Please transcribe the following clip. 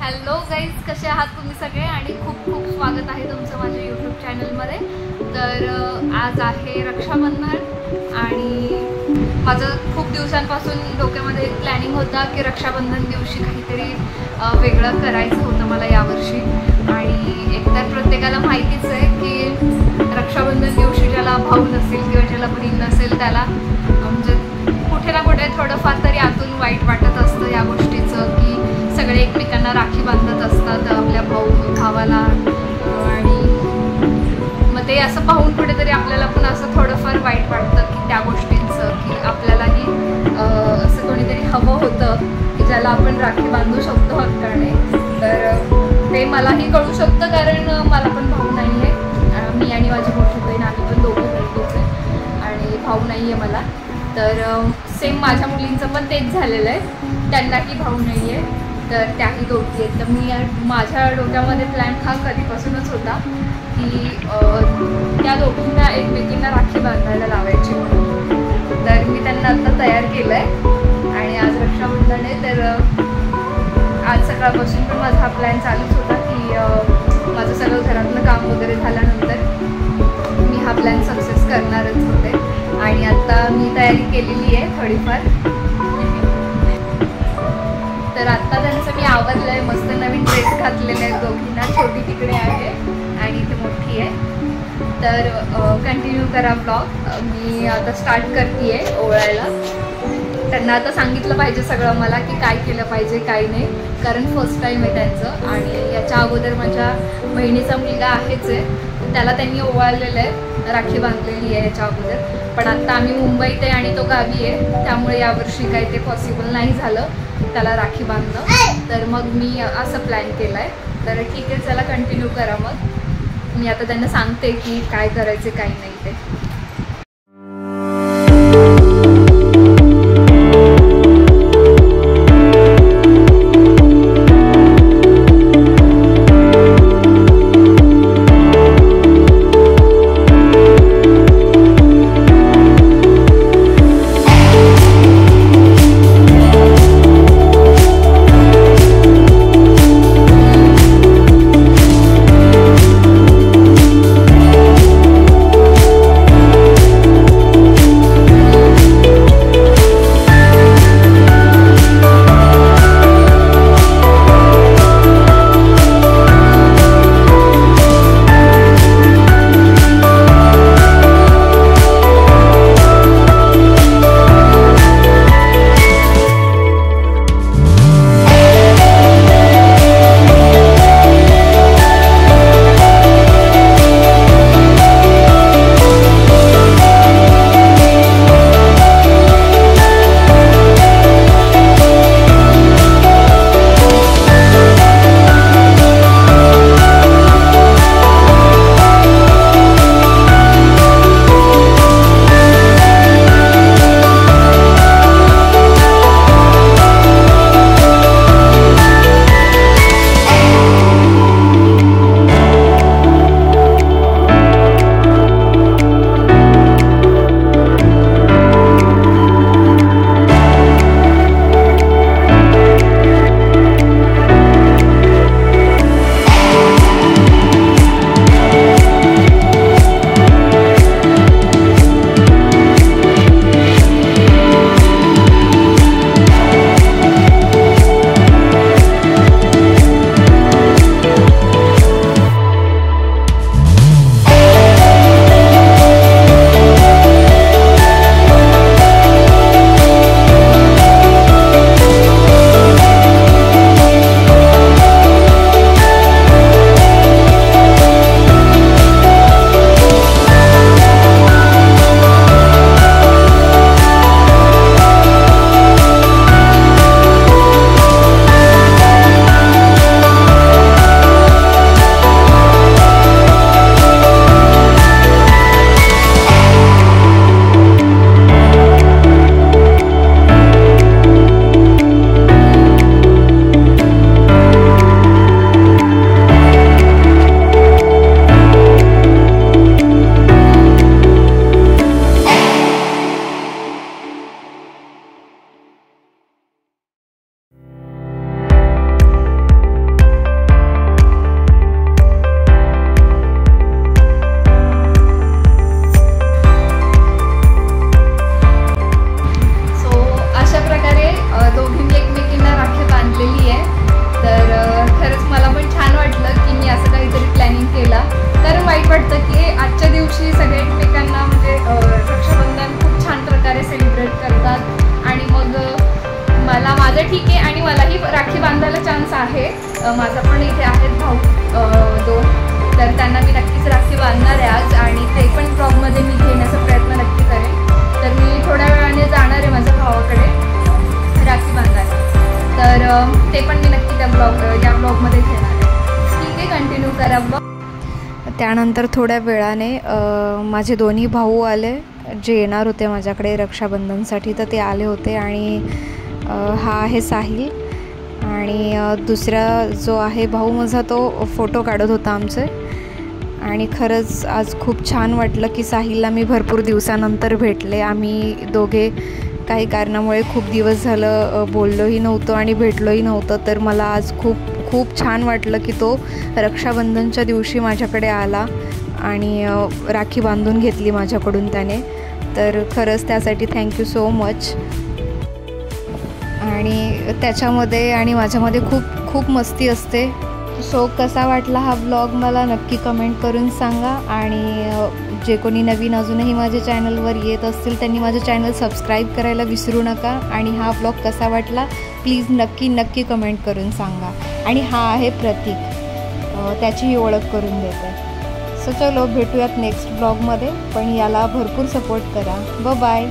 Hello guys, कसे आहात तुम्ही सगळे आणि खूप खूप स्वागत आहे तुमचं माझ्या यूट्यूब चॅनलमध्ये। तर आज आहे रक्षाबंधन आणि माझं खूप दिवसांपासून डोक्यामध्ये प्लॅनिंग होता की रक्षाबंधन दिवशी काहीतरी वेगळं करायचं होतं मला यावर्षी। आणि एकतर प्रत्येकाला माहितीच आहे की रक्षाबंधन दिवशी ज्याला भाऊ नसेल किंवा ज्याला बहीण नसेल त्याला म्हणजे कुठे ना कुठे थोडंफार तरी आतून वाईट वाटत असतं या गोष्टीचं की सगळे एकमेकांना राखी बांधत असतात आपल्या भावाला। आणि मग ते असं पाहून कुठेतरी आपल्याला पण असं थोडंफार वाईट वाटतं की त्या गोष्टींचं की आपल्यालाही असं कोणीतरी हवं होतं की ज्याला आपण राखी बांधू शकतो हक्काने। तर ते मलाही कळू शकतं कारण मला पण भाऊ नाही आहे, मी आणि माझी मोठी बहीण आम्ही पण दोघं बहिणीच आहे आणि भाऊ नाही आहे मला। तर सेम माझ्या मुलींचं पण तेच झालेलं आहे, त्यांनाही भाऊ नाही आहे तर त्याही दोघी आहेत। तर माझ्या डोक्यामध्ये प्लॅन हा कधीपासूनच होता की त्या दोघींना एकमेकींना राखी बांधायला लावायची म्हणून। तर मी त्यांना आता तयार केलं आहे आणि आज रक्षाबंधन आहे तर आज सकाळपासून पण माझा हा प्लॅन चालूच होता की माझं सगळं घरातलं काम वगैरे झाल्यानंतर मी हा प्लॅन सक्सेस करणारच होते। आणि आता मी तयारी केलेली आहे थोडीफार। तर आत्ता त्यांचं मी आवरलं आहे, मस्त नवीन ड्रेस घातलेले आहेत दोघींना, छोटी तिकडे आहे आणि ती मोठी आहे। तर कंटिन्यू करा ब्लॉग। मी आता स्टार्ट करते आहे ओवाळायला। त्यांना आता सांगितलं पाहिजे सगळं मला की काय केलं पाहिजे काय नाही, कारण फर्स्ट टाईम आहे त्यांचं। आणि याच्या अगोदर माझ्या बहिणीचा मुलगा आहेच आहे, त्याला त्यांनी ओवाळलेलं आहे, राखी बांधलेली आहे याच्या अगोदर। पण आत्ता आम्ही मुंबईत आहे आणि तो गावी आहे त्यामुळे यावर्षी काही ते पॉसिबल नाही झालं त्याला राखी बांधणं। तर मग मी असं प्लॅन केलं आहे। तर ठीक आहे, चला कंटिन्यू करा। मग मी आता त्यांना सांगते की काय करायचे काय नाही ते। माझा पण इथे आहेत भाऊ 2, तर त्यांना मी नक्कीच राखी बांधणार आहे आज, आणि ते पण ब्लॉगमध्ये मी घेण्याचा प्रयत्न नक्की करेन. तर मी थोड्या वेळाने जाणार आहे माझ्या भावाकडे राखी बांधायला, तर ते पण मी नक्की या ब्लॉगमध्ये घेणार आहे. ठीक आहे, कंटिन्यू करा ब्लॉग. त्यानंतर थोड्या वेळाने माझे दोन्ही भाऊ आले जे येणार होते माझ्याकडे रक्षाबंधनसाठी, तर ते आले होते. आणि हा आहे साहिल, आणि दुसरा जो आहे भाऊ माझा तो फोटो काढत होता आमचे. आणि खरंच आज खूप छान वाटलं की साहिलला मी भरपूर दिवसानंतर भेटले. आम्ही दोघे काही कारणामुळे खूप दिवस झालं बोललोही नव्हतो आणि भेटलोही नव्हतं, तर मला आज खूप खूप छान वाटलं की तो रक्षाबंधनच्या दिवशी माझ्याकडे आला आणि राखी बांधून घेतली माझ्याकडून त्याने. तर खरंच त्यासाठी थँक्यू सो मच. आणि त्याच्यामध्ये आणि माझ्यामध्ये खूप खूप मस्ती असते. सो कसा वाटला हा ब्लॉग मला नक्की कमेंट करून सांगा. आणि जे कोणी नवीन अजूनही माझ्या चॅनलवर येत असतील त्यांनी माझं चॅनल सबस्क्राईब करायला विसरू नका. आणि हा ब्लॉग कसा वाटला प्लीज नक्की कमेंट करून सांगा. आणि हा आहे प्रतीक, त्याचीही ओळख करून देते. सो चलो भेटूयात नेक्स्ट ब्लॉगमध्ये, पण याला भरपूर सपोर्ट करा. बाय.